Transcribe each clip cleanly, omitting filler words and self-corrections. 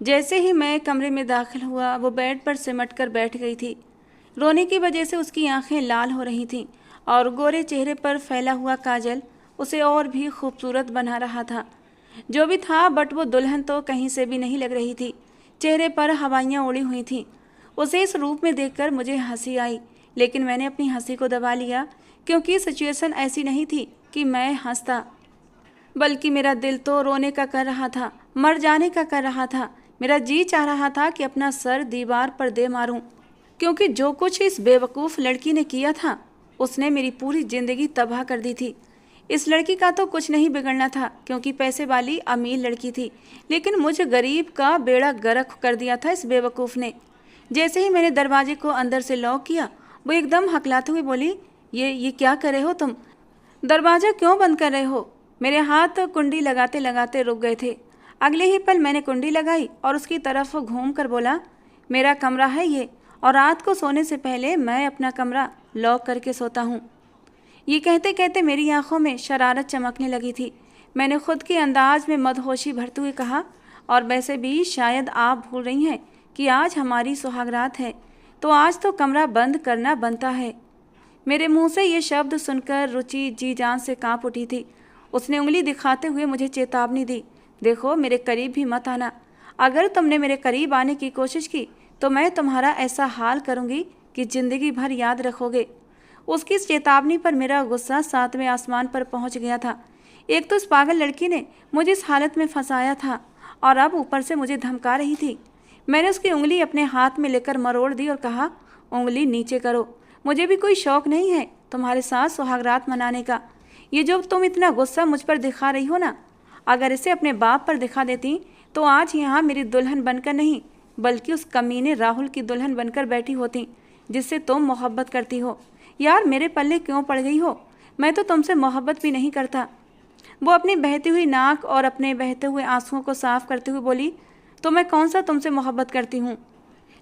जैसे ही मैं कमरे में दाखिल हुआ वो बेड पर सिमट कर बैठ गई थी। रोने की वजह से उसकी आंखें लाल हो रही थीं और गोरे चेहरे पर फैला हुआ काजल उसे और भी खूबसूरत बना रहा था। जो भी था, बट वो दुल्हन तो कहीं से भी नहीं लग रही थी। चेहरे पर हवाइयाँ उड़ी हुई थीं। उसे इस रूप में देखकर मुझे हंसी आई, लेकिन मैंने अपनी हंसी को दबा लिया, क्योंकि सिचुएशन ऐसी नहीं थी कि मैं हंसता, बल्कि मेरा दिल तो रोने का कर रहा था, मर जाने का कर रहा था। मेरा जी चाह रहा था कि अपना सर दीवार पर दे मारूं, क्योंकि जो कुछ इस बेवकूफ़ लड़की ने किया था उसने मेरी पूरी ज़िंदगी तबाह कर दी थी। इस लड़की का तो कुछ नहीं बिगड़ना था, क्योंकि पैसे वाली अमीर लड़की थी, लेकिन मुझे गरीब का बेड़ा गर्क कर दिया था इस बेवकूफ़ ने। जैसे ही मैंने दरवाजे को अंदर से लॉक किया, वो एकदम हकलाते हुए बोली, ये क्या कर रहे हो तुम? दरवाज़ा क्यों बंद कर रहे हो? मेरे हाथ कुंडी लगाते लगाते रुक गए थे। अगले ही पल मैंने कुंडी लगाई और उसकी तरफ घूम कर बोला, मेरा कमरा है ये, और रात को सोने से पहले मैं अपना कमरा लॉक करके सोता हूँ। ये कहते कहते मेरी आंखों में शरारत चमकने लगी थी। मैंने खुद के अंदाज में मदहोशी भरते हुए कहा, और वैसे भी शायद आप भूल रही हैं कि आज हमारी सुहागरात है, तो आज तो कमरा बंद करना बनता है। मेरे मुंह से ये शब्द सुनकर रुचि जी जान से कांप उठी थी। उसने उंगली दिखाते हुए मुझे चेतावनी दी, देखो मेरे करीब भी मत आना। अगर तुमने मेरे करीब आने की कोशिश की तो मैं तुम्हारा ऐसा हाल करूंगी कि ज़िंदगी भर याद रखोगे। उसकी इस चेतावनी पर मेरा गुस्सा 7वें आसमान पर पहुंच गया था। एक तो इस पागल लड़की ने मुझे इस हालत में फंसाया था, और अब ऊपर से मुझे धमका रही थी। मैंने उसकी उंगली अपने हाथ में लेकर मरोड़ दी और कहा, उंगली नीचे करो। मुझे भी कोई शौक़ नहीं है तुम्हारे साथ सुहागरात मनाने का। ये जो तुम इतना गुस्सा मुझ पर दिखा रही हो ना, अगर इसे अपने बाप पर दिखा देती तो आज यहाँ मेरी दुल्हन बनकर नहीं, बल्कि उस कमीने राहुल की दुल्हन बनकर बैठी होती जिससे तुम मोहब्बत करती हो। यार, मेरे पल्ले क्यों पड़ गई हो? मैं तो तुमसे मोहब्बत भी नहीं करता। वो अपनी बहती हुई नाक और अपने बहते हुए आंसुओं को साफ करते हुए बोली, तो मैं कौन सा तुमसे मोहब्बत करती हूँ?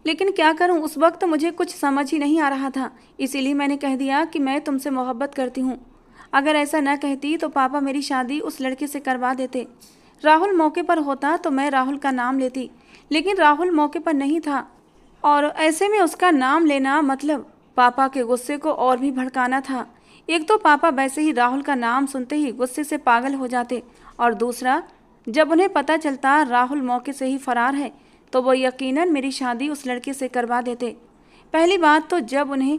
लेकिन क्या करूं, उस वक्त मुझे कुछ समझ ही नहीं आ रहा था, इसीलिए मैंने कह दिया कि मैं तुमसे मोहब्बत करती हूं। अगर ऐसा न कहती तो पापा मेरी शादी उस लड़के से करवा देते। राहुल मौके पर होता तो मैं राहुल का नाम लेती, लेकिन राहुल मौके पर नहीं था, और ऐसे में उसका नाम लेना मतलब पापा के गुस्से को और भी भड़काना था। एक तो पापा वैसे ही राहुल का नाम सुनते ही गुस्से से पागल हो जाते, और दूसरा, जब उन्हें पता चलता राहुल मौके से ही फरार है तो वो यकीनन मेरी शादी उस लड़के से करवा देते। पहली बात तो जब उन्हें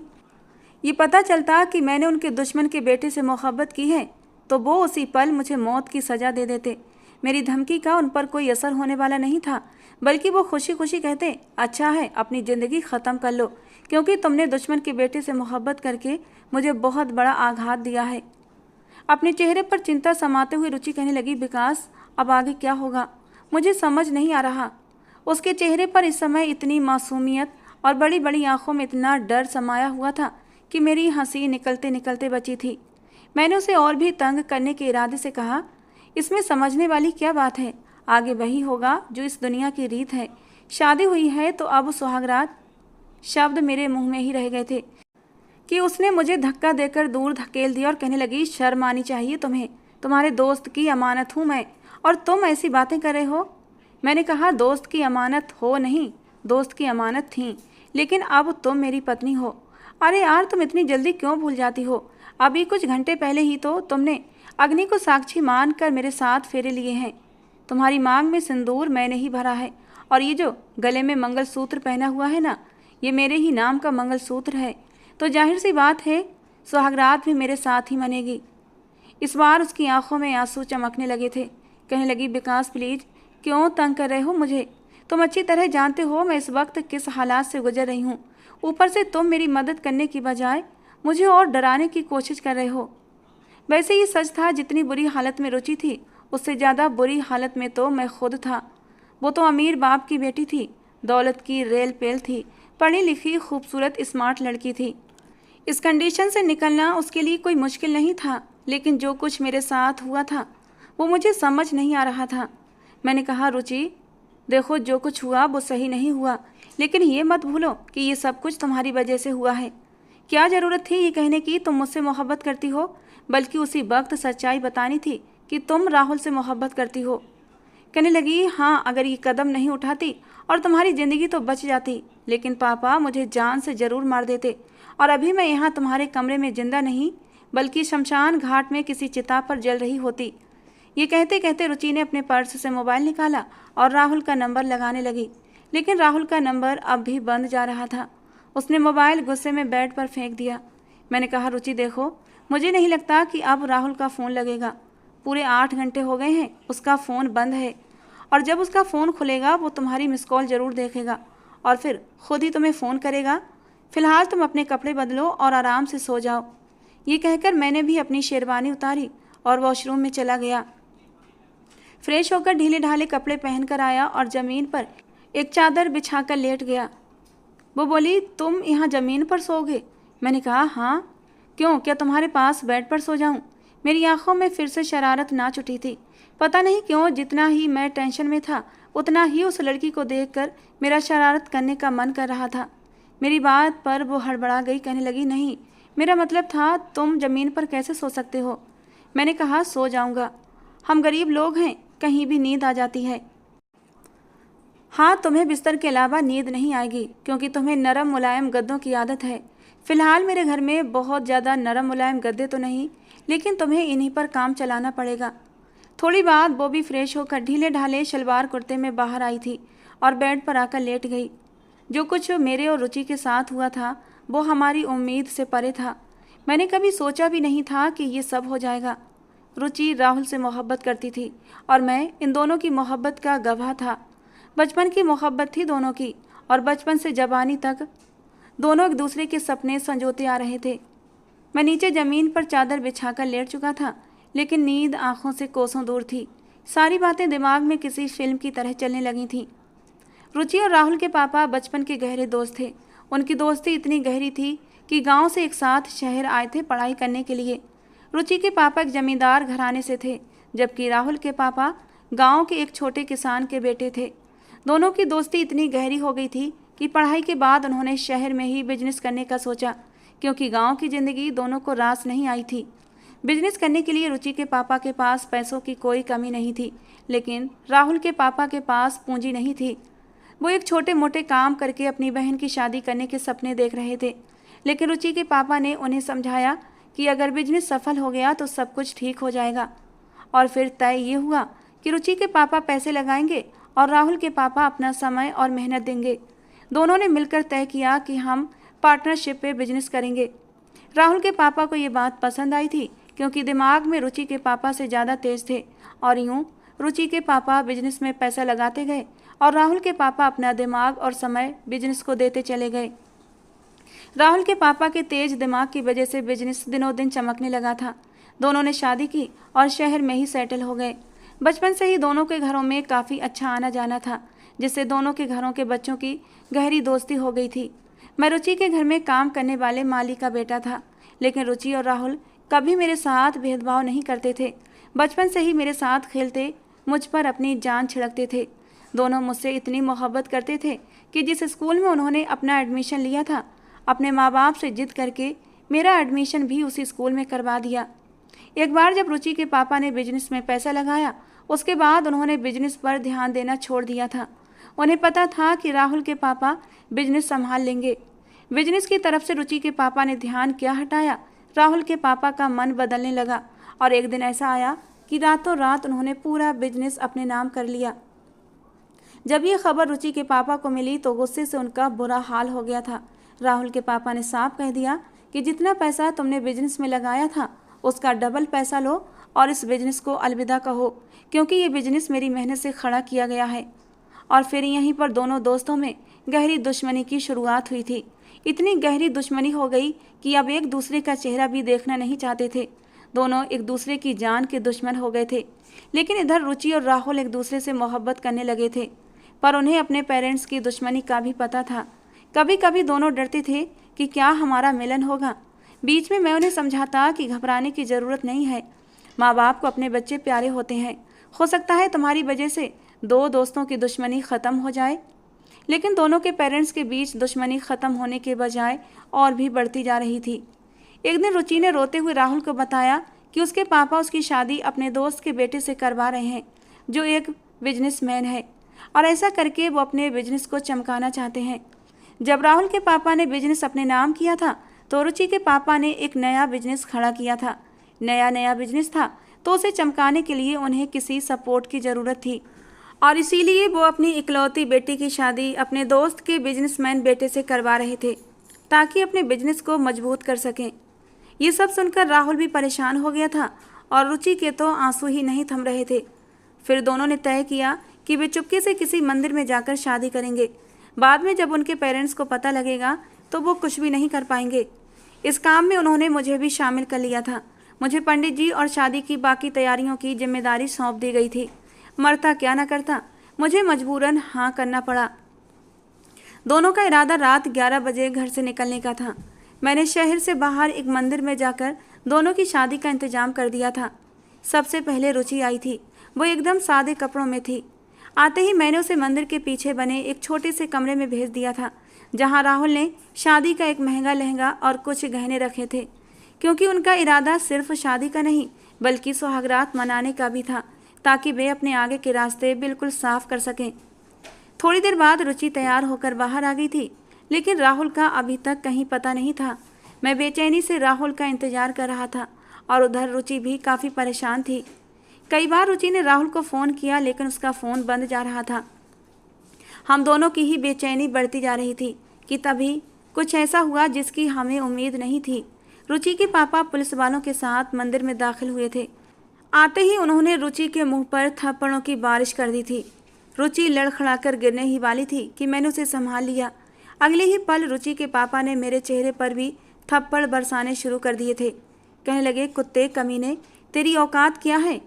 ये पता चलता कि मैंने उनके दुश्मन के बेटे से मोहब्बत की है तो वो उसी पल मुझे मौत की सज़ा दे देते। मेरी धमकी का उन पर कोई असर होने वाला नहीं था, बल्कि वो खुशी खुशी कहते, अच्छा है अपनी ज़िंदगी ख़त्म कर लो, क्योंकि तुमने दुश्मन के बेटे से मोहब्बत करके मुझे बहुत बड़ा आघात दिया है। अपने चेहरे पर चिंता समाते हुए रुचि कहने लगी, विकास अब आगे क्या होगा मुझे समझ नहीं आ रहा। उसके चेहरे पर इस समय इतनी मासूमियत और बड़ी बड़ी आंखों में इतना डर समाया हुआ था कि मेरी हंसी निकलते निकलते बची थी। मैंने उसे और भी तंग करने के इरादे से कहा, इसमें समझने वाली क्या बात है? आगे वही होगा जो इस दुनिया की रीत है। शादी हुई है तो अब सुहागरात। शब्द मेरे मुंह में ही रह गए थे कि उसने मुझे धक्का देकर दूर धकेल दिया और कहने लगी, शर्म आनी चाहिए तुम्हें, तुम्हारे दोस्त की अमानत हूँ मैं, और तुम ऐसी बातें कर रहे हो। मैंने कहा, दोस्त की अमानत हो नहीं, दोस्त की अमानत थी, लेकिन अब तुम मेरी पत्नी हो। अरे यार, तुम इतनी जल्दी क्यों भूल जाती हो? अभी कुछ घंटे पहले ही तो तुमने अग्नि को साक्षी मानकर मेरे साथ फेरे लिए हैं। तुम्हारी मांग में सिंदूर मैंने ही भरा है, और ये जो गले में मंगलसूत्र पहना हुआ है ना, ये मेरे ही नाम का मंगलसूत्र है, तो जाहिर सी बात है सुहागरात भी मेरे साथ ही मनेगी। इस बार उसकी आंखों में आंसू चमकने लगे थे। कहने लगी, विकास प्लीज़, क्यों तंग कर रहे हो मुझे? तुम अच्छी तरह जानते हो मैं इस वक्त किस हालात से गुजर रही हूँ। ऊपर से तुम मेरी मदद करने की बजाय मुझे और डराने की कोशिश कर रहे हो। वैसे ये सच था, जितनी बुरी हालत में रुचि थी उससे ज़्यादा बुरी हालत में तो मैं खुद था। वो तो अमीर बाप की बेटी थी, दौलत की रेल पेल थी, पढ़ी लिखी खूबसूरत स्मार्ट लड़की थी। इस कंडीशन से निकलना उसके लिए कोई मुश्किल नहीं था, लेकिन जो कुछ मेरे साथ हुआ था वो मुझे समझ नहीं आ रहा था। मैंने कहा, रुचि देखो, जो कुछ हुआ वो सही नहीं हुआ, लेकिन ये मत भूलो कि ये सब कुछ तुम्हारी वजह से हुआ है। क्या ज़रूरत थी ये कहने की तुम मुझसे मोहब्बत करती हो? बल्कि उसी वक्त सच्चाई बतानी थी कि तुम राहुल से मोहब्बत करती हो। कहने लगी, हाँ अगर ये कदम नहीं उठाती और तुम्हारी ज़िंदगी तो बच जाती, लेकिन पापा मुझे जान से ज़रूर मार देते और अभी मैं यहाँ तुम्हारे कमरे में जिंदा नहीं बल्कि शमशान घाट में किसी चिता पर जल रही होती। ये कहते कहते रुचि ने अपने पर्स से मोबाइल निकाला और राहुल का नंबर लगाने लगी, लेकिन राहुल का नंबर अब भी बंद जा रहा था। उसने मोबाइल गुस्से में बेड पर फेंक दिया। मैंने कहा, रुचि देखो, मुझे नहीं लगता कि अब राहुल का फ़ोन लगेगा। पूरे 8 घंटे हो गए हैं उसका फ़ोन बंद है, और जब उसका फ़ोन खुलेगा वो तुम्हारी मिस कॉल ज़रूर देखेगा और फिर खुद ही तुम्हें फ़ोन करेगा। फ़िलहाल तुम अपने कपड़े बदलो और आराम से सो जाओ। ये कहकर मैंने भी अपनी शेरवानी उतारी और वॉशरूम में चला गया। फ्रेश होकर ढीले ढाले कपड़े पहनकर आया और ज़मीन पर एक चादर बिछाकर लेट गया। वो बोली, तुम यहाँ ज़मीन पर सोओगे? मैंने कहा, हाँ। क्यों, क्या तुम्हारे पास बेड पर सो जाऊँ? मेरी आंखों में फिर से शरारत नाच उठी थी। पता नहीं क्यों जितना ही मैं टेंशन में था उतना ही उस लड़की को देखकर मेरा शरारत करने का मन कर रहा था। मेरी बात पर वो हड़बड़ा गई, कहने लगी, नहीं मेरा मतलब था तुम ज़मीन पर कैसे सो सकते हो? मैंने कहा, सो जाऊँगा, हम गरीब लोग हैं, कहीं भी नींद आ जाती है। हाँ, तुम्हें बिस्तर के अलावा नींद नहीं आएगी क्योंकि तुम्हें नरम मुलायम गद्दों की आदत है। फ़िलहाल मेरे घर में बहुत ज़्यादा नरम मुलायम गद्दे तो नहीं, लेकिन तुम्हें इन्हीं पर काम चलाना पड़ेगा। थोड़ी बाद बॉबी फ्रेश होकर ढीले ढाले शलवार कुर्ते में बाहर आई थी और बेड पर आकर लेट गई। जो कुछ मेरे और रुचि के साथ हुआ था वो हमारी उम्मीद से परे था। मैंने कभी सोचा भी नहीं था कि ये सब हो जाएगा। रुचि राहुल से मोहब्बत करती थी और मैं इन दोनों की मोहब्बत का गवाह था। बचपन की मोहब्बत थी दोनों की, और बचपन से जवानी तक दोनों एक दूसरे के सपने संजोते आ रहे थे। मैं नीचे ज़मीन पर चादर बिछाकर लेट चुका था, लेकिन नींद आंखों से कोसों दूर थी। सारी बातें दिमाग में किसी फिल्म की तरह चलने लगी थीं। रुचि और राहुल के पापा बचपन के गहरे दोस्त थे। उनकी दोस्ती इतनी गहरी थी कि गांव से एक साथ शहर आए थे पढ़ाई करने के लिए। रुचि के पापा एक जमींदार घराने से थे, जबकि राहुल के पापा गांव के एक छोटे किसान के बेटे थे। दोनों की दोस्ती इतनी गहरी हो गई थी कि पढ़ाई के बाद उन्होंने शहर में ही बिजनेस करने का सोचा, क्योंकि गांव की ज़िंदगी दोनों को रास नहीं आई थी। बिजनेस करने के लिए रुचि के पापा के पास पैसों की कोई कमी नहीं थी, लेकिन राहुल के पापा के पास पूंजी नहीं थी। वो एक छोटे मोटे काम करके अपनी बहन की शादी करने के सपने देख रहे थे, लेकिन रुचि के पापा ने उन्हें समझाया कि अगर बिजनेस सफल हो गया तो सब कुछ ठीक हो जाएगा। और फिर तय ये हुआ कि रुचि के पापा पैसे लगाएंगे और राहुल के पापा अपना समय और मेहनत देंगे। दोनों ने मिलकर तय किया कि हम पार्टनरशिप पे बिजनेस करेंगे। राहुल के पापा को ये बात पसंद आई थी क्योंकि दिमाग में रुचि के पापा से ज़्यादा तेज थे, और यूँ रुचि के पापा बिजनेस में पैसा लगाते गए और राहुल के पापा अपना दिमाग और समय बिजनेस को देते चले गए। राहुल के पापा के तेज दिमाग की वजह से बिजनेस दिनों दिन चमकने लगा था। दोनों ने शादी की और शहर में ही सेटल हो गए। बचपन से ही दोनों के घरों में काफ़ी अच्छा आना जाना था, जिससे दोनों के घरों के बच्चों की गहरी दोस्ती हो गई थी। मैं रुचि के घर में काम करने वाले माली का बेटा था, लेकिन रुचि और राहुल कभी मेरे साथ भेदभाव नहीं करते थे। बचपन से ही मेरे साथ खेलते, मुझ पर अपनी जान छिड़कते थे। दोनों मुझसे इतनी मोहब्बत करते थे कि जिस स्कूल में उन्होंने अपना एडमिशन लिया था, अपने माँ बाप से जिद करके मेरा एडमिशन भी उसी स्कूल में करवा दिया। एक बार जब रुचि के पापा ने बिजनेस में पैसा लगाया, उसके बाद उन्होंने बिजनेस पर ध्यान देना छोड़ दिया था। उन्हें पता था कि राहुल के पापा बिजनेस संभाल लेंगे। बिजनेस की तरफ से रुचि के पापा ने ध्यान क्या हटाया, राहुल के पापा का मन बदलने लगा और एक दिन ऐसा आया कि रातों रात उन्होंने पूरा बिजनेस अपने नाम कर लिया। जब ये खबर रुचि के पापा को मिली तो गुस्से से उनका बुरा हाल हो गया था। राहुल के पापा ने साफ कह दिया कि जितना पैसा तुमने बिजनेस में लगाया था उसका डबल पैसा लो और इस बिजनेस को अलविदा कहो, क्योंकि ये बिजनेस मेरी मेहनत से खड़ा किया गया है। और फिर यहीं पर दोनों दोस्तों में गहरी दुश्मनी की शुरुआत हुई थी। इतनी गहरी दुश्मनी हो गई कि अब एक दूसरे का चेहरा भी देखना नहीं चाहते थे। दोनों एक दूसरे की जान के दुश्मन हो गए थे। लेकिन इधर रुचि और राहुल एक दूसरे से मोहब्बत करने लगे थे, पर उन्हें अपने पेरेंट्स की दुश्मनी का भी पता था। कभी कभी दोनों डरते थे कि क्या हमारा मिलन होगा। बीच में मैं उन्हें समझाता कि घबराने की ज़रूरत नहीं है, माँ बाप को अपने बच्चे प्यारे होते हैं। हो सकता है तुम्हारी वजह से दो दोस्तों की दुश्मनी ख़त्म हो जाए। लेकिन दोनों के पेरेंट्स के बीच दुश्मनी ख़त्म होने के बजाय और भी बढ़ती जा रही थी। एक दिन रुचि ने रोते हुए राहुल को बताया कि उसके पापा उसकी शादी अपने दोस्त के बेटे से करवा रहे हैं, जो एक बिजनेसमैन है और ऐसा करके वो अपने बिजनेस को चमकाना चाहते हैं। जब राहुल के पापा ने बिजनेस अपने नाम किया था तो रुचि के पापा ने एक नया बिजनेस खड़ा किया था। नया बिजनेस था तो उसे चमकाने के लिए उन्हें किसी सपोर्ट की ज़रूरत थी और इसीलिए वो अपनी इकलौती बेटी की शादी अपने दोस्त के बिजनेसमैन बेटे से करवा रहे थे ताकि अपने बिजनेस को मजबूत कर सकें। ये सब सुनकर राहुल भी परेशान हो गया था और रुचि के तो आंसू ही नहीं थम रहे थे। फिर दोनों ने तय किया कि वे चुपके से किसी मंदिर में जाकर शादी करेंगे। बाद में जब उनके पेरेंट्स को पता लगेगा तो वो कुछ भी नहीं कर पाएंगे। इस काम में उन्होंने मुझे भी शामिल कर लिया था। मुझे पंडित जी और शादी की बाकी तैयारियों की जिम्मेदारी सौंप दी गई थी। मरता क्या न करता, मुझे मजबूरन हाँ करना पड़ा। दोनों का इरादा रात 11 बजे घर से निकलने का था। मैंने शहर से बाहर एक मंदिर में जाकर दोनों की शादी का इंतजाम कर दिया था। सबसे पहले रुचि आई थी। वो एकदम सादे कपड़ों में थी। आते ही मैंने उसे मंदिर के पीछे बने एक छोटे से कमरे में भेज दिया था जहां राहुल ने शादी का एक महंगा लहंगा और कुछ गहने रखे थे, क्योंकि उनका इरादा सिर्फ शादी का नहीं बल्कि सुहागरात मनाने का भी था ताकि वे अपने आगे के रास्ते बिल्कुल साफ कर सकें। थोड़ी देर बाद रुचि तैयार होकर बाहर आ गई थी, लेकिन राहुल का अभी तक कहीं पता नहीं था। मैं बेचैनी से राहुल का इंतजार कर रहा था और उधर रुचि भी काफ़ी परेशान थी। कई बार रुचि ने राहुल को फ़ोन किया लेकिन उसका फ़ोन बंद जा रहा था। हम दोनों की ही बेचैनी बढ़ती जा रही थी कि तभी कुछ ऐसा हुआ जिसकी हमें उम्मीद नहीं थी। रुचि के पापा पुलिस वालों के साथ मंदिर में दाखिल हुए थे। आते ही उन्होंने रुचि के मुंह पर थप्पड़ों की बारिश कर दी थी। रुचि लड़खड़ाकर गिरने ही वाली थी कि मैंने उसे संभाल लिया। अगले ही पल रुचि के पापा ने मेरे चेहरे पर भी थप्पड़ बरसाने शुरू कर दिए थे। कहने लगे, कुत्ते कमीने, तेरी औकात क्या है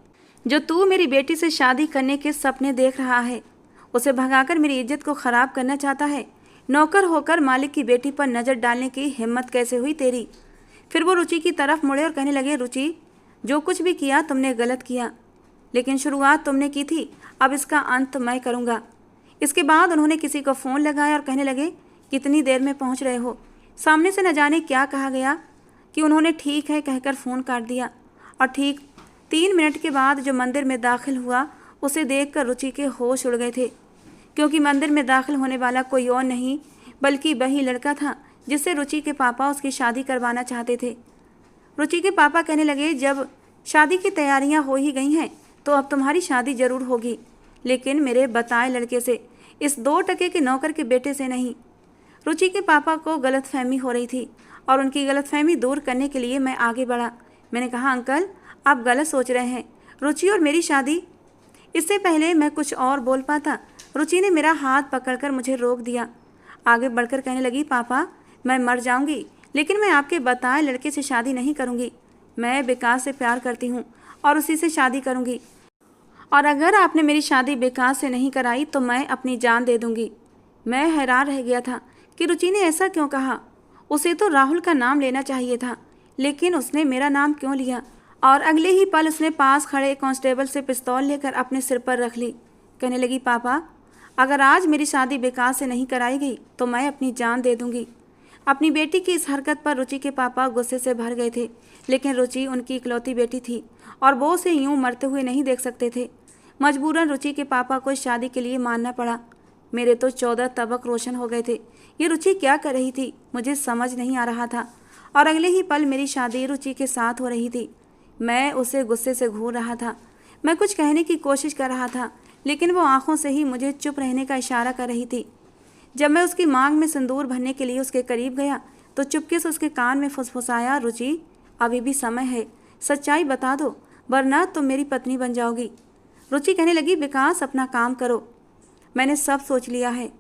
जो तू मेरी बेटी से शादी करने के सपने देख रहा है? उसे भगाकर मेरी इज्जत को ख़राब करना चाहता है। नौकर होकर मालिक की बेटी पर नज़र डालने की हिम्मत कैसे हुई तेरी? फिर वो रुचि की तरफ मुड़े और कहने लगे, रुचि, जो कुछ भी किया तुमने गलत किया, लेकिन शुरुआत तुमने की थी, अब इसका अंत मैं करूँगा। इसके बाद उन्होंने किसी को फ़ोन लगाया और कहने लगे, कितनी देर में पहुँच रहे हो? सामने से न जाने क्या कहा गया कि उन्होंने ठीक है कहकर फ़ोन काट दिया और ठीक 3 मिनट के बाद जो मंदिर में दाखिल हुआ उसे देखकर रुचि के होश उड़ गए थे, क्योंकि मंदिर में दाखिल होने वाला कोई और नहीं बल्कि वही लड़का था जिससे रुचि के पापा उसकी शादी करवाना चाहते थे। रुचि के पापा कहने लगे, जब शादी की तैयारियां हो ही गई हैं तो अब तुम्हारी शादी ज़रूर होगी, लेकिन मेरे बताए लड़के से, इस 2 टके के नौकर के बेटे से नहीं। रुचि के पापा को गलतफहमी हो रही थी और उनकी गलतफहमी दूर करने के लिए मैं आगे बढ़ा। मैंने कहा, अंकल, आप गलत सोच रहे हैं, रुचि और मेरी शादी। इससे पहले मैं कुछ और बोल पाता, रुचि ने मेरा हाथ पकड़कर मुझे रोक दिया। आगे बढ़कर कहने लगी, पापा, मैं मर जाऊंगी लेकिन मैं आपके बताए लड़के से शादी नहीं करूंगी। मैं विकास से प्यार करती हूं और उसी से शादी करूंगी, और अगर आपने मेरी शादी विकास से नहीं कराई तो मैं अपनी जान दे दूंगी। मैं हैरान रह गया था कि रुचि ने ऐसा क्यों कहा। उसे तो राहुल का नाम लेना चाहिए था, लेकिन उसने मेरा नाम क्यों लिया? और अगले ही पल उसने पास खड़े कांस्टेबल से पिस्तौल लेकर अपने सिर पर रख ली। कहने लगी, पापा, अगर आज मेरी शादी विकास से नहीं कराई गई तो मैं अपनी जान दे दूंगी। अपनी बेटी की इस हरकत पर रुचि के पापा गुस्से से भर गए थे, लेकिन रुचि उनकी इकलौती बेटी थी और वो उसे यूं मरते हुए नहीं देख सकते थे। मजबूरन रुचि के पापा को इस शादी के लिए मानना पड़ा। मेरे तो 14 तबक रोशन हो गए थे। ये रुचि क्या कर रही थी मुझे समझ नहीं आ रहा था, और अगले ही पल मेरी शादी रुचि के साथ हो रही थी। मैं उसे गुस्से से घूर रहा था। मैं कुछ कहने की कोशिश कर रहा था, लेकिन वो आंखों से ही मुझे चुप रहने का इशारा कर रही थी। जब मैं उसकी मांग में सिंदूर भरने के लिए उसके करीब गया तो चुपके से उसके कान में फुसफुसाया, रुचि, अभी भी समय है, सच्चाई बता दो, वरना तुम मेरी पत्नी बन जाओगी। रुचि कहने लगी, विकास, अपना काम करो, मैंने सब सोच लिया है।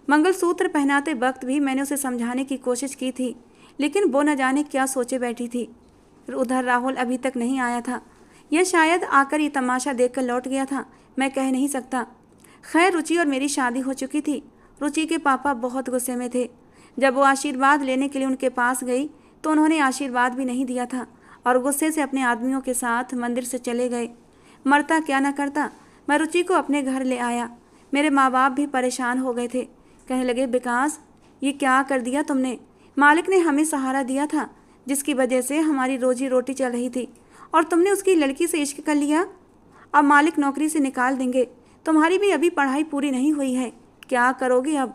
मंगलसूत्र पहनाते वक्त भी मैंने उसे समझाने की कोशिश की थी, लेकिन वो न जाने क्या सोचे बैठी थी। उधर राहुल अभी तक नहीं आया था, यह शायद आकर ये तमाशा देखकर लौट गया था, मैं कह नहीं सकता। खैर, रुचि और मेरी शादी हो चुकी थी। रुचि के पापा बहुत गुस्से में थे। जब वो आशीर्वाद लेने के लिए उनके पास गई तो उन्होंने आशीर्वाद भी नहीं दिया था और गुस्से से अपने आदमियों के साथ मंदिर से चले गए। मरता क्या न करता, मैं रुचि को अपने घर ले आया। मेरे माँ बाप भी परेशान हो गए थे। कहने लगे, विकास, ये क्या कर दिया तुमने? मालिक ने हमें सहारा दिया था जिसकी वजह से हमारी रोजी रोटी चल रही थी, और तुमने उसकी लड़की से इश्क कर लिया। अब मालिक नौकरी से निकाल देंगे, तुम्हारी भी अभी पढ़ाई पूरी नहीं हुई है, क्या करोगे अब?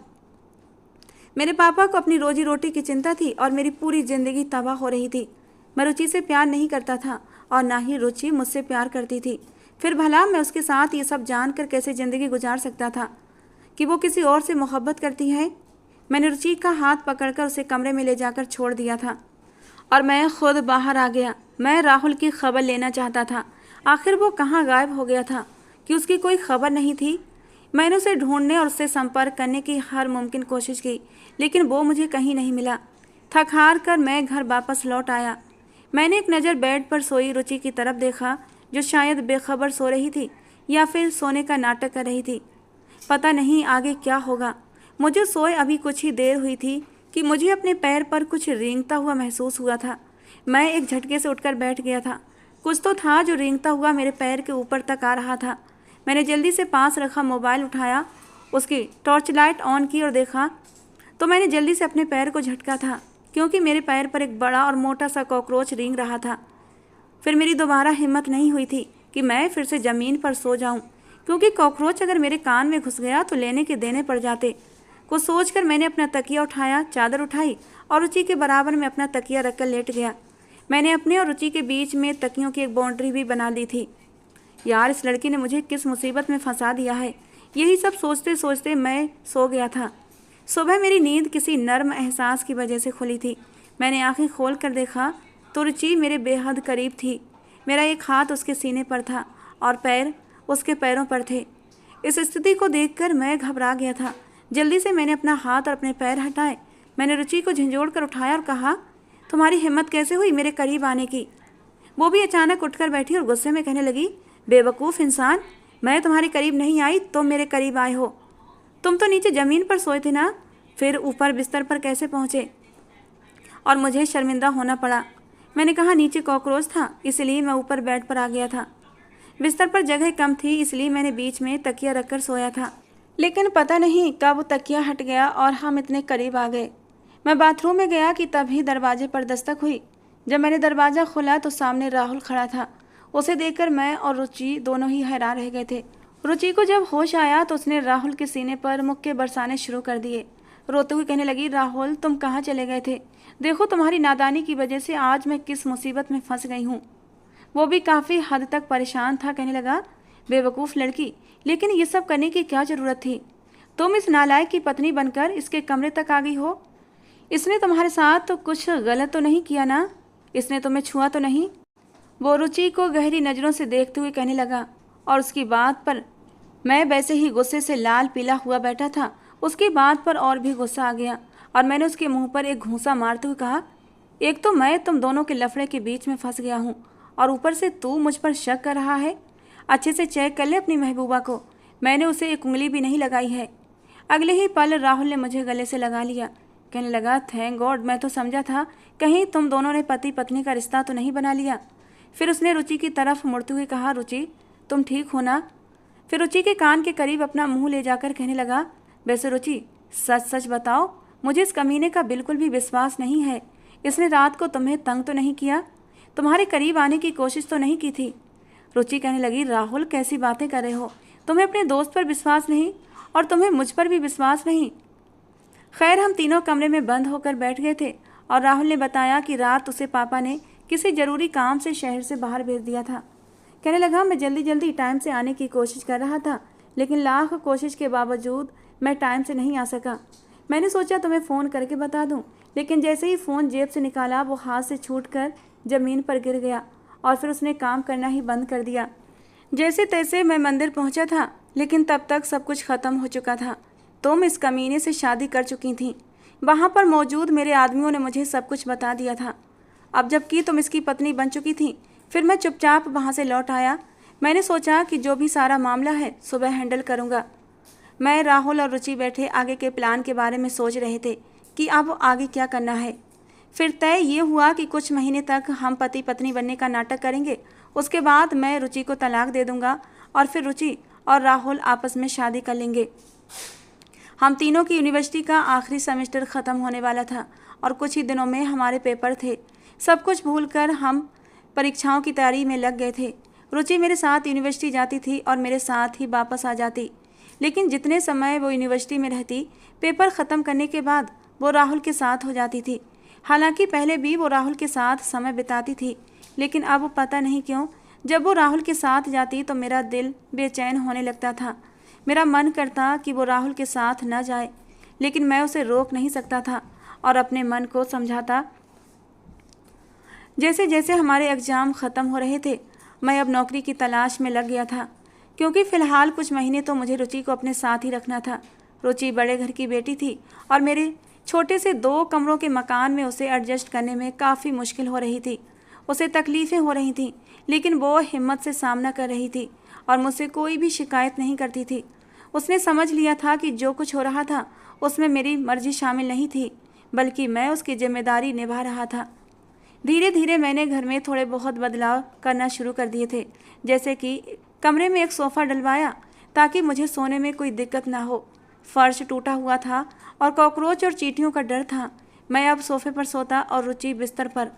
मेरे पापा को अपनी रोजी रोटी की चिंता थी और मेरी पूरी ज़िंदगी तबाह हो रही थी। मैं रुचि से प्यार नहीं करता था और ना ही रुचि मुझसे प्यार करती थी। फिर भला मैं उसके साथ ये सब जानकर कैसे ज़िंदगी गुजार सकता था कि वो किसी और से मोहब्बत करती है। मैंने रुचि का हाथ पकड़कर उसे कमरे में ले जाकर छोड़ दिया था और मैं खुद बाहर आ गया। मैं राहुल की खबर लेना चाहता था। आखिर वो कहाँ गायब हो गया था कि उसकी कोई खबर नहीं थी। मैंने उसे ढूंढने और उससे संपर्क करने की हर मुमकिन कोशिश की, लेकिन वो मुझे कहीं नहीं मिला। थक हार कर मैं घर वापस लौट आया। मैंने एक नज़र बेड पर सोई रुचि की तरफ देखा, जो शायद बेखबर सो रही थी या फिर सोने का नाटक कर रही थी। पता नहीं आगे क्या होगा। मुझे सोए अभी कुछ ही देर हुई थी कि मुझे अपने पैर पर कुछ रेंगता हुआ महसूस हुआ था। मैं एक झटके से उठकर बैठ गया था। कुछ तो था जो रेंगता हुआ मेरे पैर के ऊपर तक आ रहा था। मैंने जल्दी से पास रखा मोबाइल उठाया, उसकी टॉर्च लाइट ऑन की और देखा तो मैंने जल्दी से अपने पैर को झटका था, क्योंकि मेरे पैर पर एक बड़ा और मोटा सा कॉकरोच रेंग रहा था। फिर मेरी दोबारा हिम्मत नहीं हुई थी कि मैं फिर से ज़मीन पर सो जाऊं, क्योंकि कॉकरोच अगर मेरे कान में घुस गया तो लेने के देने पड़ जाते। कुछ सोचकर मैंने अपना तकिया उठाया, चादर उठाई और रुचि के बराबर में अपना तकिया रखकर लेट गया। मैंने अपने और रुचि के बीच में तकियों की एक बाउंड्री भी बना दी थी। यार, इस लड़की ने मुझे किस मुसीबत में फंसा दिया है। यही सब सोचते सोचते मैं सो गया था। सुबह मेरी नींद किसी नर्म एहसास की वजह से खुली थी। मैंने आंखें खोल कर देखा तो रुचि मेरे बेहद करीब थी। मेरा एक हाथ उसके सीने पर था और पैर उसके पैरों पर थे। इस स्थिति को देखकर मैं घबरा गया था। जल्दी से मैंने अपना हाथ और अपने पैर हटाए। मैंने रुचि को झंझोड़ कर उठाया और कहा, तुम्हारी हिम्मत कैसे हुई मेरे करीब आने की? वो भी अचानक उठकर बैठी और गुस्से में कहने लगी, बेवकूफ़ इंसान, मैं तुम्हारे करीब नहीं आई, तुम मेरे करीब आए हो। तुम तो नीचे ज़मीन पर सोए थे ना, फिर ऊपर बिस्तर पर कैसे पहुँचे? और मुझे शर्मिंदा होना पड़ा। मैंने कहा, नीचे कॉकरोच था इसलिए मैं ऊपर बेड पर आ गया था। बिस्तर पर जगह कम थी इसलिए मैंने बीच में तकिया रखकर सोया था। लेकिन पता नहीं कब वो तकिया हट गया और हम इतने करीब आ गए। मैं बाथरूम में गया कि तभी दरवाजे पर दस्तक हुई। जब मैंने दरवाज़ा खोला तो सामने राहुल खड़ा था। उसे देखकर मैं और रुचि दोनों ही हैरान रह गए थे। रुचि को जब होश आया तो उसने राहुल के सीने पर मुक्के बरसाने शुरू कर दिए। रोते हुए कहने लगी, राहुल तुम कहाँ चले गए थे? देखो तुम्हारी नादानी की वजह से आज मैं किस मुसीबत में फंस गई हूँ। वो भी काफ़ी हद तक परेशान था। कहने लगा, बेवकूफ़ लड़की, लेकिन ये सब करने की क्या ज़रूरत थी? तुम इस नालायक की पत्नी बनकर इसके कमरे तक आ गई हो। इसने तुम्हारे साथ तो कुछ गलत तो नहीं किया ना? इसने तुम्हें छुआ तो नहीं? वो रुचि को गहरी नज़रों से देखते हुए कहने लगा और उसकी बात पर मैं वैसे ही गुस्से से लाल पीला हुआ बैठा था। उसकी बात पर और भी गुस्सा आ गया और मैंने उसके मुंह पर एक घूंसा मारते हुए कहा, एक तो मैं तुम दोनों के लफड़े के बीच में फंस गया हूँ और ऊपर से तू मुझ पर शक कर रहा है। अच्छे से चेक कर ले अपनी महबूबा को, मैंने उसे एक उंगली भी नहीं लगाई है। अगले ही पल राहुल ने मुझे गले से लगा लिया। कहने लगा, थैंक गॉड, मैं तो समझा था कहीं तुम दोनों ने पति पत्नी का रिश्ता तो नहीं बना लिया। फिर उसने रुचि की तरफ मुड़ते हुए कहा, रुचि तुम ठीक हो ना? फिर रुचि के कान के करीब अपना मुंह ले जाकर कहने लगा, वैसे रुचि सच सच बताओ, मुझे इस कमीने का बिल्कुल भी विश्वास नहीं है। इसने रात को तुम्हें तंग तो नहीं किया? तुम्हारे करीब आने की कोशिश तो नहीं की थी? रुचि कहने लगी, राहुल कैसी बातें कर रहे हो? तुम्हें अपने दोस्त पर विश्वास नहीं और तुम्हें मुझ पर भी विश्वास नहीं। खैर, हम तीनों कमरे में बंद होकर बैठ गए थे और राहुल ने बताया कि रात उसे पापा ने किसी ज़रूरी काम से शहर से बाहर भेज दिया था। कहने लगा, मैं जल्दी जल्दी टाइम से आने की कोशिश कर रहा था, लेकिन लाख कोशिश के बावजूद मैं टाइम से नहीं आ सका। मैंने सोचा तुम्हें फ़ोन करके बता दूं, लेकिन जैसे ही फ़ोन जेब से निकाला वो हाथ से छूटकर ज़मीन पर गिर गया और फिर उसने काम करना ही बंद कर दिया। जैसे तैसे मैं मंदिर पहुंचा था, लेकिन तब तक सब कुछ ख़त्म हो चुका था। तुम इस कमीने से शादी कर चुकी थी। वहाँ पर मौजूद मेरे आदमियों ने मुझे सब कुछ बता दिया था। अब जबकि तुम इसकी पत्नी बन चुकी थी, फिर मैं चुपचाप वहाँ से लौट आया। मैंने सोचा कि जो भी सारा मामला है सुबह हैंडल करूँगा। मैं, राहुल और रुचि बैठे आगे के प्लान के बारे में सोच रहे थे कि अब आगे क्या करना है। फिर तय ये हुआ कि कुछ महीने तक हम पति पत्नी बनने का नाटक करेंगे। उसके बाद मैं रुचि को तलाक दे दूँगा और फिर रुचि और राहुल आपस में शादी कर लेंगे। हम तीनों की यूनिवर्सिटी का आखिरी सेमेस्टर ख़त्म होने वाला था और कुछ ही दिनों में हमारे पेपर थे। सब कुछ भूलकर हम परीक्षाओं की तैयारी में लग गए थे। रुचि मेरे साथ यूनिवर्सिटी जाती थी और मेरे साथ ही वापस आ जाती, लेकिन जितने समय वो यूनिवर्सिटी में रहती, पेपर ख़त्म करने के बाद वो राहुल के साथ हो जाती थी। हालांकि पहले भी वो राहुल के साथ समय बिताती थी, लेकिन अब पता नहीं क्यों जब वो राहुल के साथ जाती तो मेरा दिल बेचैन होने लगता था। मेरा मन करता कि वो राहुल के साथ न जाए, लेकिन मैं उसे रोक नहीं सकता था और अपने मन को समझाता। जैसे जैसे हमारे एग्ज़ाम ख़त्म हो रहे थे, मैं अब नौकरी की तलाश में लग गया था, क्योंकि फ़िलहाल कुछ महीने तो मुझे रुचि को अपने साथ ही रखना था। रुचि बड़े घर की बेटी थी और मेरे छोटे से 2 कमरों के मकान में उसे एडजस्ट करने में काफ़ी मुश्किल हो रही थी। उसे तकलीफ़ें हो रही थीं, लेकिन वो हिम्मत से सामना कर रही थी और मुझसे कोई भी शिकायत नहीं करती थी। उसने समझ लिया था कि जो कुछ हो रहा था उसमें मेरी मर्जी शामिल नहीं थी, बल्कि मैं उसकी जिम्मेदारी निभा रहा था। धीरे धीरे मैंने घर में थोड़े बहुत बदलाव करना शुरू कर दिए थे, जैसे कि कमरे में एक सोफ़ा डलवाया ताकि मुझे सोने में कोई दिक्कत ना हो। फर्श टूटा हुआ था और कॉकरोच और चींटियों का डर था। मैं अब सोफ़े पर सोता और रुचि बिस्तर पर।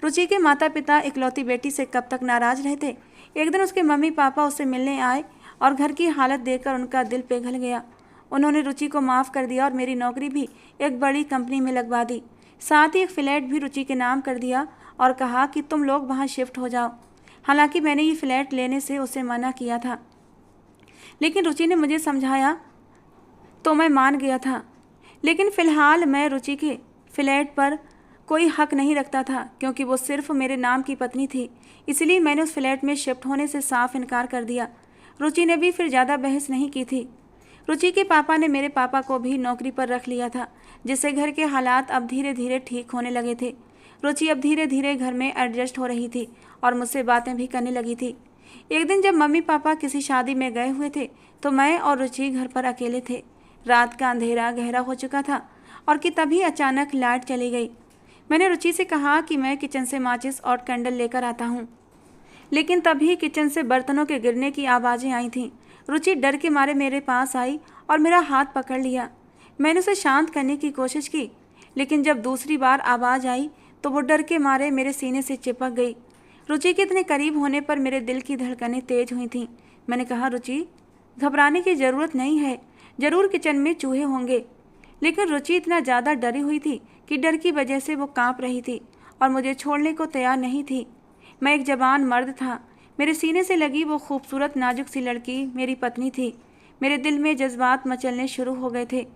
रुचि के माता पिता इकलौती बेटी से कब तक नाराज़ रहते। एक दिन उसके मम्मी पापा उससे मिलने आए और घर की हालत देखकर उनका दिल पिघल गया। उन्होंने रुचि को माफ़ कर दिया और मेरी नौकरी भी एक बड़ी कंपनी में लगवा दी। साथ ही एक फ्लैट भी रुचि के नाम कर दिया और कहा कि तुम लोग वहाँ शिफ्ट हो जाओ। हालांकि मैंने ये फ्लैट लेने से उसे मना किया था, लेकिन रुचि ने मुझे समझाया तो मैं मान गया था। लेकिन फ़िलहाल मैं रुचि के फ्लैट पर कोई हक नहीं रखता था, क्योंकि वो सिर्फ मेरे नाम की पत्नी थी। इसलिए मैंने उस फ्लैट में शिफ्ट होने से साफ इनकार कर दिया। रुचि ने भी फिर ज़्यादा बहस नहीं की थी। रुचि के पापा ने मेरे पापा को भी नौकरी पर रख लिया था, जिससे घर के हालात अब धीरे धीरे ठीक होने लगे थे। रुचि अब धीरे धीरे घर में एडजस्ट हो रही थी और मुझसे बातें भी करने लगी थी। एक दिन जब मम्मी पापा किसी शादी में गए हुए थे तो मैं और रुचि घर पर अकेले थे। रात का अंधेरा गहरा हो चुका था और कि तभी अचानक लाइट चली गई। मैंने रुचि से कहा कि मैं किचन से माचिस और कैंडल लेकर आता हूँ, लेकिन तभी किचन से बर्तनों के गिरने की आवाज़ें आई थीं। रुचि डर के मारे मेरे पास आई और मेरा हाथ पकड़ लिया। मैंने उसे शांत करने की कोशिश की, लेकिन जब दूसरी बार आवाज़ आई तो वो डर के मारे मेरे सीने से चिपक गई। रुचि के इतने करीब होने पर मेरे दिल की धड़कनें तेज हुई थीं। मैंने कहा, रुचि, घबराने की ज़रूरत नहीं है, ज़रूर किचन में चूहे होंगे। लेकिन रुचि इतना ज़्यादा डरी हुई थी कि डर की वजह से वो काँप रही थी और मुझे छोड़ने को तैयार नहीं थी। मैं एक जवान मर्द था। मेरे सीने से लगी वो खूबसूरत नाजुक सी लड़की मेरी पत्नी थी। मेरे दिल में जज्बात मचलने शुरू हो गए थे।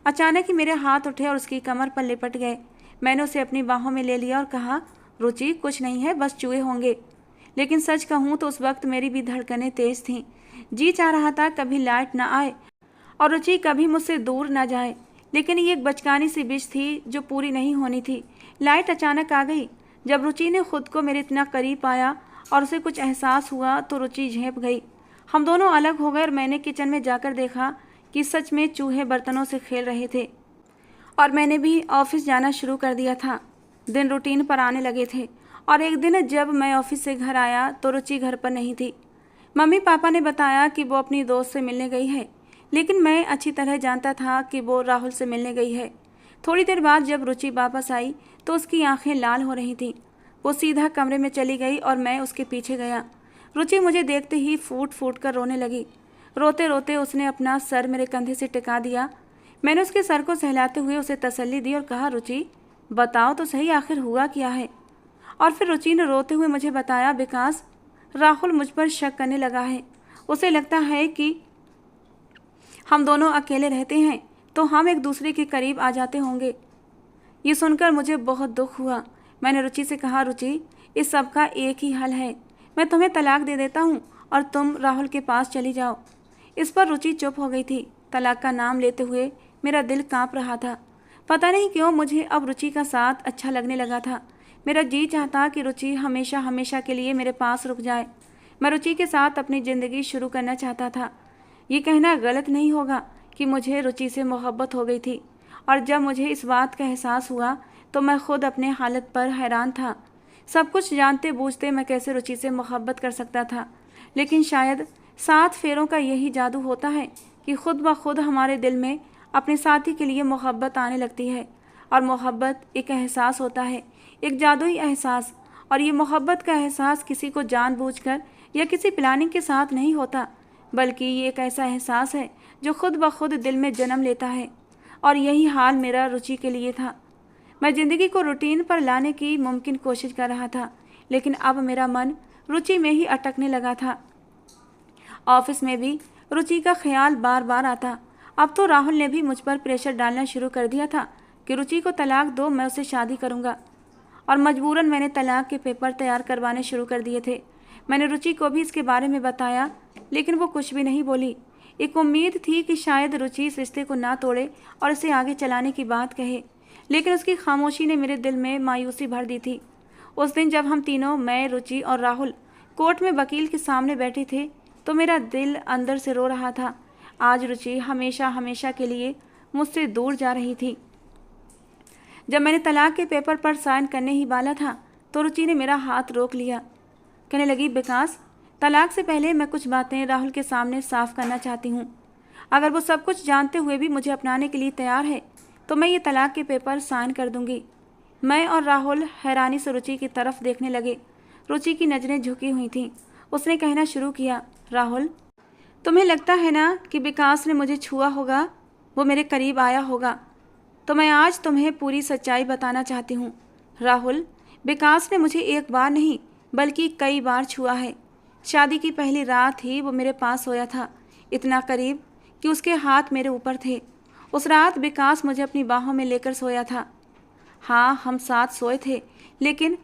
अचानक ही मेरे हाथ उठे और उसकी कमर पर लिपट गए। मैंने उसे अपनी बाहों में ले लिया और कहा, रुचि, कुछ नहीं है, बस चूहे होंगे। लेकिन सच कहूँ तो उस वक्त मेरी भी धड़कनें तेज़ थीं। जी चाह रहा था कभी लाइट ना आए और रुचि कभी मुझसे दूर ना जाए, लेकिन ये एक बचकानी सी विश थी जो पूरी नहीं होनी थी। लाइट अचानक आ गई। जब रुचि ने खुद को मेरे इतना करीब पाया और उसे कुछ एहसास हुआ तो रुचि झेंप गई। हम दोनों अलग हो गए और मैंने किचन में जाकर देखा कि सच में चूहे बर्तनों से खेल रहे थे और मैंने भी ऑफिस जाना शुरू कर दिया था। दिन रूटीन पर आने लगे थे और एक दिन जब मैं ऑफिस से घर आया तो रुचि घर पर नहीं थी। मम्मी पापा ने बताया कि वो अपनी दोस्त से मिलने गई है, लेकिन मैं अच्छी तरह जानता था कि वो राहुल से मिलने गई है। थोड़ी देर बाद जब रुचि वापस आई तो उसकी आंखें लाल हो रही थीं। वो सीधा कमरे में चली गई और मैं उसके पीछे गया। रुचि मुझे देखते ही फूट फूट कर रोने लगी। रोते रोते उसने अपना सर मेरे कंधे से टिका दिया। मैंने उसके सर को सहलाते हुए उसे तसल्ली दी और कहा, रुचि, बताओ तो सही, आखिर हुआ क्या है। और फिर रुचि ने रोते हुए मुझे बताया, विकास, राहुल मुझ पर शक करने लगा है। उसे लगता है कि हम दोनों अकेले रहते हैं तो हम एक दूसरे के करीब आ जाते होंगे। ये सुनकर मुझे बहुत दुख हुआ। मैंने रुचि से कहा, रुचि, इस सब का एक ही हल है, मैं तुम्हें तलाक दे देता हूँ और तुम राहुल के पास चली जाओ। इस पर रुचि चुप हो गई थी। तलाक का नाम लेते हुए मेरा दिल कांप रहा था। पता नहीं क्यों मुझे अब रुचि का साथ अच्छा लगने लगा था। मेरा जी चाहता कि रुचि हमेशा हमेशा के लिए मेरे पास रुक जाए। मैं रुचि के साथ अपनी ज़िंदगी शुरू करना चाहता था। ये कहना गलत नहीं होगा कि मुझे रुचि से मोहब्बत हो गई थी, और जब मुझे इस बात का एहसास हुआ तो मैं खुद अपने हालत पर हैरान था। सब कुछ जानते बूझते मैं कैसे रुचि से मोहब्बत कर सकता था। लेकिन शायद 7 फेरों का यही जादू होता है कि खुद ब खुद हमारे दिल में अपने साथी के लिए मोहब्बत आने लगती है। और मोहब्बत एक एहसास होता है, एक जादुई एहसास, और ये मोहब्बत का एहसास किसी को जानबूझकर या किसी प्लानिंग के साथ नहीं होता, बल्कि ये एक ऐसा एहसास है जो खुद ब खुद दिल में जन्म लेता है। और यही हाल मेरा रुचि के लिए था। मैं ज़िंदगी को रूटीन पर लाने की मुमकिन कोशिश कर रहा था, लेकिन अब मेरा मन रुचि में ही अटकने लगा था। ऑफिस में भी रुचि का ख्याल बार बार आता। अब तो राहुल ने भी मुझ पर प्रेशर डालना शुरू कर दिया था कि रुचि को तलाक दो, मैं उससे शादी करूँगा। और मजबूरन मैंने तलाक के पेपर तैयार करवाने शुरू कर दिए थे। मैंने रुचि को भी इसके बारे में बताया, लेकिन वो कुछ भी नहीं बोली। एक उम्मीद थी कि शायद रुचि इस रिश्ते को ना तोड़े और इसे आगे चलाने की बात कहे, लेकिन उसकी खामोशी ने मेरे दिल में मायूसी भर दी थी। उस दिन जब हम तीनों, मैं, रुचि और राहुल, कोर्ट में वकील के सामने बैठे थे, तो मेरा दिल अंदर से रो रहा था। आज रुचि हमेशा हमेशा के लिए मुझसे दूर जा रही थी। जब मैंने तलाक के पेपर पर साइन करने ही वाला था, तो रुचि ने मेरा हाथ रोक लिया। कहने लगी, विकास, तलाक से पहले मैं कुछ बातें राहुल के सामने साफ करना चाहती हूँ। अगर वो सब कुछ जानते हुए भी मुझे अपनाने के लिए तैयार है, तो मैं ये तलाक के पेपर साइन कर दूंगी। मैं और राहुल हैरानी से रुचि की तरफ देखने लगे। रुचि की नज़रें झुकी हुई थीं। उसने कहना शुरू किया, राहुल, तुम्हें लगता है ना कि विकास ने मुझे छुआ होगा, वो मेरे करीब आया होगा? तो मैं आज तुम्हें पूरी सच्चाई बताना चाहती हूँ। राहुल, विकास ने मुझे एक बार नहीं बल्कि कई बार छुआ है। शादी की पहली रात ही वो मेरे पास सोया था, इतना करीब कि उसके हाथ मेरे ऊपर थे। उस रात विकास मुझे अपनी बाहों में लेकर सोया था। हाँ, हम साथ सोए थे, लेकिन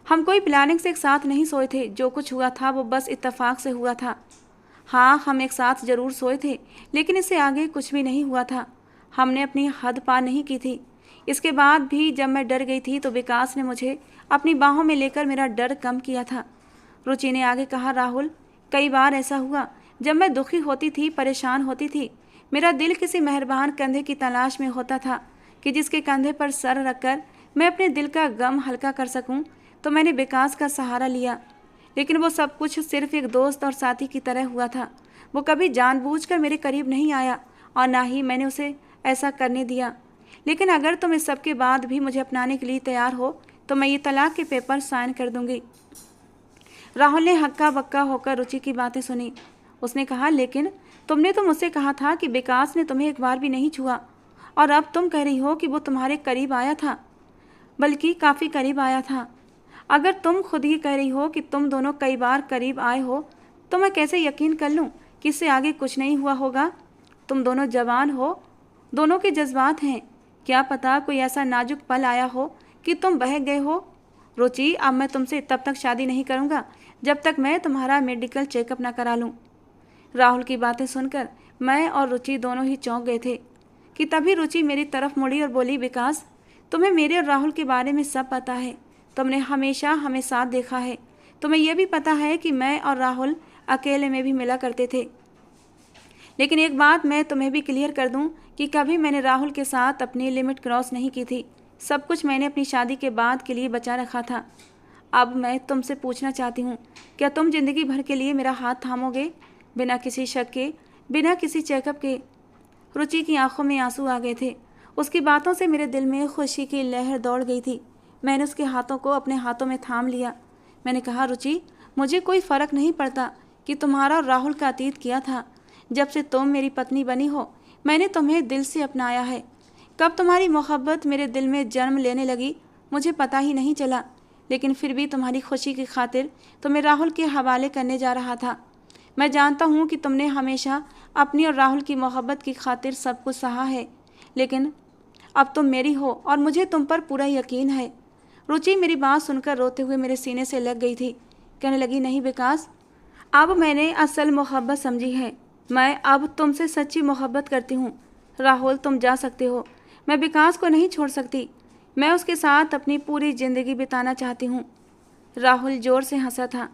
हम कोई प्लानिंग से एक साथ नहीं सोए थे। जो कुछ हुआ था वो बस इत्तेफाक से हुआ था। हाँ, हम एक साथ ज़रूर सोए थे, लेकिन इससे आगे कुछ भी नहीं हुआ था। हमने अपनी हद पार नहीं की थी। इसके बाद भी जब मैं डर गई थी, तो विकास ने मुझे अपनी बाहों में लेकर मेरा डर कम किया था। रुचि ने आगे कहा, राहुल, कई बार ऐसा हुआ जब मैं दुखी होती थी, परेशान होती थी, मेरा दिल किसी मेहरबान कंधे की तलाश में होता था कि जिसके कंधे पर सर रखकर मैं अपने दिल का गम हल्का कर सकूं, तो मैंने विकास का सहारा लिया। लेकिन वो सब कुछ सिर्फ एक दोस्त और साथी की तरह हुआ था। वो कभी जानबूझकर मेरे करीब नहीं आया और ना ही मैंने उसे ऐसा करने दिया। लेकिन अगर तुम इस सब के बाद भी मुझे अपनाने के लिए तैयार हो, तो मैं ये तलाक के पेपर साइन कर दूंगी। राहुल ने हक्का बक्का होकर रुचि की बातें सुनी। उसने कहा, लेकिन तुमने तो मुझसे कहा था कि विकास ने तुम्हें एक बार भी नहीं छुआ, और अब तुम कह रही हो कि वो तुम्हारे करीब आया था, बल्कि काफ़ी करीब आया था। अगर तुम खुद ही कह रही हो कि तुम दोनों कई बार करीब आए हो, तो मैं कैसे यकीन कर लूँ कि इससे आगे कुछ नहीं हुआ होगा? तुम दोनों जवान हो, दोनों के जज्बात हैं। क्या पता कोई ऐसा नाजुक पल आया हो कि तुम बह गए हो। रुचि, अब मैं तुमसे तब तक शादी नहीं करूँगा जब तक मैं तुम्हारा मेडिकल चेकअप ना करा लूँ। राहुल की बातें सुनकर मैं और रुचि दोनों ही चौंक गए थे कि तभी रुचि मेरी तरफ मुड़ी और बोली, विकास, तुम्हें मेरे और राहुल के बारे में सब पता है। तुमने हमेशा हमें साथ देखा है। तुम्हें यह भी पता है कि मैं और राहुल अकेले में भी मिला करते थे। लेकिन एक बात मैं तुम्हें भी क्लियर कर दूं कि कभी मैंने राहुल के साथ अपनी लिमिट क्रॉस नहीं की थी। सब कुछ मैंने अपनी शादी के बाद के लिए बचा रखा था। अब मैं तुमसे पूछना चाहती हूँ, क्या तुम जिंदगी भर के लिए मेरा हाथ थामोगे, बिना किसी शक के, बिना किसी चेकअप के? रुचि की आंखों में आंसू आ गए थे। उसकी बातों से मेरे दिल में खुशी की लहर दौड़ गई थी। मैंने उसके हाथों को अपने हाथों में थाम लिया। मैंने कहा, रुचि, मुझे कोई फ़र्क नहीं पड़ता कि तुम्हारा और राहुल का अतीत किया था। जब से तुम मेरी पत्नी बनी हो, मैंने तुम्हें दिल से अपनाया है। कब तुम्हारी मोहब्बत मेरे दिल में जन्म लेने लगी, मुझे पता ही नहीं चला। लेकिन फिर भी तुम्हारी खुशी की खातिर तुम्हें राहुल के हवाले करने जा रहा था। मैं जानता हूँ कि तुमने हमेशा अपनी और राहुल की मोहब्बत की खातिर सब कुछ सहा है, लेकिन अब तुम मेरी हो और मुझे तुम पर पूरा यकीन है। रुचि मेरी बात सुनकर रोते हुए मेरे सीने से लग गई थी। कहने लगी, नहीं विकास, अब मैंने असल मोहब्बत समझी है। मैं अब तुमसे सच्ची मोहब्बत करती हूँ। राहुल, तुम जा सकते हो। मैं विकास को नहीं छोड़ सकती। मैं उसके साथ अपनी पूरी ज़िंदगी बिताना चाहती हूँ। राहुल ज़ोर से हंसा था।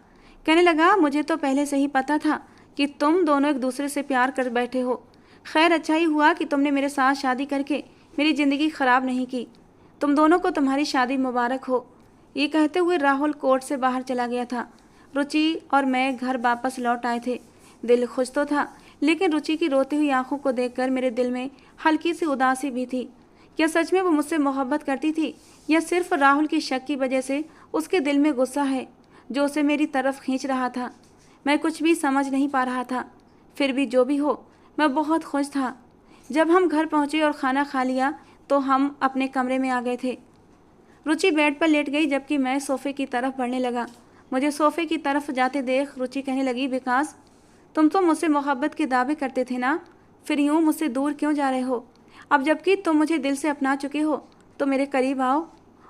कहने लगा, मुझे तो पहले से ही पता था कि तुम दोनों एक दूसरे से प्यार कर बैठे हो। खैर, अच्छा ही हुआ कि तुमने मेरे साथ शादी करके मेरी ज़िंदगी ख़राब नहीं की। तुम दोनों को तुम्हारी शादी मुबारक हो। ये कहते हुए राहुल कोर्ट से बाहर चला गया था। रुचि और मैं घर वापस लौट आए थे। दिल खुश तो था, लेकिन रुचि की रोती हुई आंखों को देखकर मेरे दिल में हल्की सी उदासी भी थी। क्या सच में वो मुझसे मोहब्बत करती थी, या सिर्फ राहुल की शक की वजह से उसके दिल में गुस्सा है जो उसे मेरी तरफ खींच रहा था? मैं कुछ भी समझ नहीं पा रहा था। फिर भी जो भी हो, मैं बहुत खुश था। जब हम घर पहुँचे और खाना खा लिया तो हम अपने कमरे में आ गए थे। रुचि बेड पर लेट गई जबकि मैं सोफ़े की तरफ बढ़ने लगा। मुझे सोफ़े की तरफ जाते देख रुचि कहने लगी, विकास, तुम तो मुझसे मोहब्बत के दावे करते थे ना, फिर यूँ मुझसे दूर क्यों जा रहे हो? अब जबकि तुम मुझे दिल से अपना चुके हो तो मेरे करीब आओ।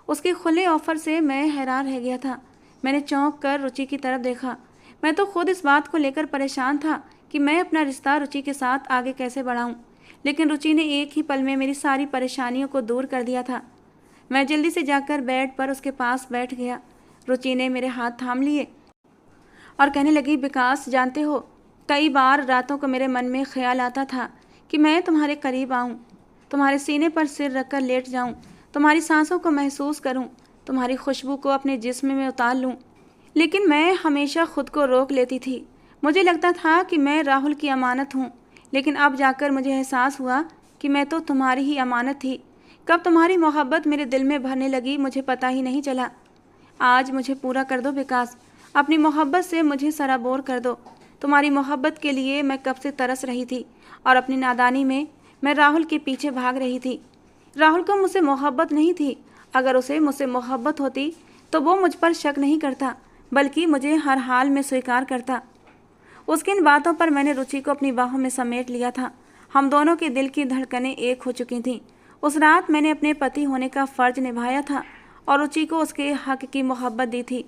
उसके खुले ऑफ़र से मैं हैरान रह गया था। मैंने चौंक कर रुचि की तरफ देखा। मैं तो खुद इस बात को लेकर परेशान था कि मैं अपना रिश्ता रुचि के साथ आगे कैसे बढ़ाऊं, लेकिन रुचि ने एक ही पल में मेरी सारी परेशानियों को दूर कर दिया था। मैं जल्दी से जाकर बेड पर उसके पास बैठ गया। रुचि ने मेरे हाथ थाम लिए और कहने लगी, विकास, जानते हो, कई बार रातों को मेरे मन में ख्याल आता था कि मैं तुम्हारे करीब आऊं, तुम्हारे सीने पर सिर रखकर लेट जाऊं, तुम्हारी सांसों को महसूस करूं, तुम्हारी खुशबू को अपने जिस्म में उतार लूं। लेकिन मैं हमेशा खुद को रोक लेती थी। मुझे लगता था कि मैं राहुल की अमानत हूँ, लेकिन अब जाकर मुझे एहसास हुआ कि मैं तो तुम्हारी ही अमानत थी। कब तुम्हारी मोहब्बत मेरे दिल में भरने लगी मुझे पता ही नहीं चला। आज मुझे पूरा कर दो विकास, अपनी मोहब्बत से मुझे सराबोर कर दो। तुम्हारी मोहब्बत के लिए मैं कब से तरस रही थी और अपनी नादानी में मैं राहुल के पीछे भाग रही थी। राहुल को मुझसे मोहब्बत नहीं थी। अगर उसे मुझसे मोहब्बत होती तो वो मुझ पर शक नहीं करता, बल्कि मुझे हर हाल में स्वीकार करता। उसकी इन बातों पर मैंने रुचि को अपनी बाहों में समेट लिया था। हम दोनों के दिल की धड़कनें एक हो चुकी थीं। उस रात मैंने अपने पति होने का फ़र्ज निभाया था और रुचि को उसके हक की मोहब्बत दी थी।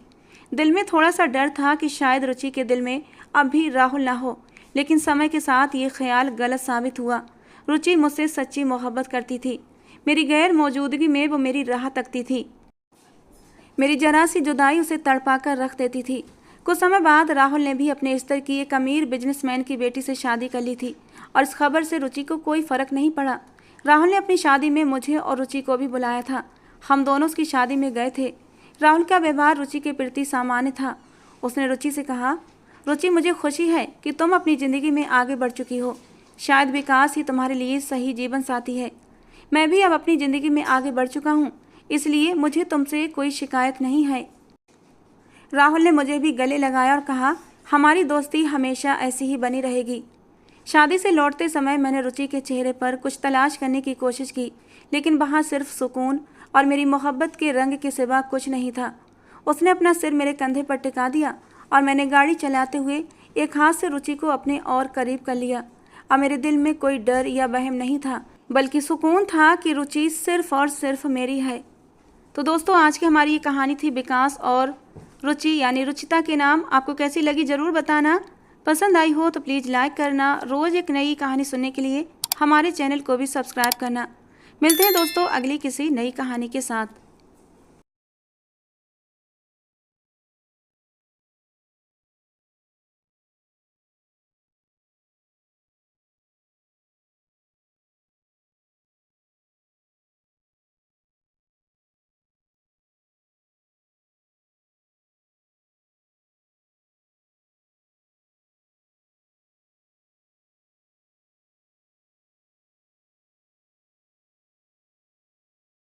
दिल में थोड़ा सा डर था कि शायद रुचि के दिल में अब भी राहुल ना हो, लेकिन समय के साथ ये ख्याल गलत साबित हुआ। रुचि मुझसे सच्ची मोहब्बत करती थी। मेरी गैर मौजूदगी में वो मेरी राह तकती थी। मेरी जरा सी जुदाई उसे तड़पा कर रख देती थी। कुछ समय बाद राहुल ने भी अपने स्तर की एक अमीर बिजनेसमैन की बेटी से शादी कर ली थी और इस खबर से रुचि को कोई फ़र्क नहीं पड़ा। राहुल ने अपनी शादी में मुझे और रुचि को भी बुलाया था। हम दोनों उसकी शादी में गए थे। राहुल का व्यवहार रुचि के प्रति सामान्य था। उसने रुचि से कहा, रुचि, मुझे खुशी है कि तुम अपनी ज़िंदगी में आगे बढ़ चुकी हो। शायद विकास ही तुम्हारे लिए सही जीवन साथी है। मैं भी अब अपनी ज़िंदगी में आगे बढ़ चुका हूँ, इसलिए मुझे तुमसे कोई शिकायत नहीं है। राहुल ने मुझे भी गले लगाया और कहा, हमारी दोस्ती हमेशा ऐसी ही बनी रहेगी। शादी से लौटते समय मैंने रुचि के चेहरे पर कुछ तलाश करने की कोशिश की, लेकिन वहाँ सिर्फ सुकून और मेरी मोहब्बत के रंग के सिवा कुछ नहीं था। उसने अपना सिर मेरे कंधे पर टिका दिया और मैंने गाड़ी चलाते हुए एक हाथ से रुचि को अपने और करीब कर लिया। अब मेरे दिल में कोई डर या वहम नहीं था, बल्कि सुकून था कि रुचि सिर्फ और सिर्फ मेरी है। तो दोस्तों, आज की हमारी ये कहानी थी विकास और रुचि यानी रुचिता के नाम। आपको कैसी लगी ज़रूर बताना। पसंद आई हो तो प्लीज़ लाइक करना। रोज़ एक नई कहानी सुनने के लिए हमारे चैनल को भी सब्सक्राइब करना। मिलते हैं दोस्तों अगली किसी नई कहानी के साथ।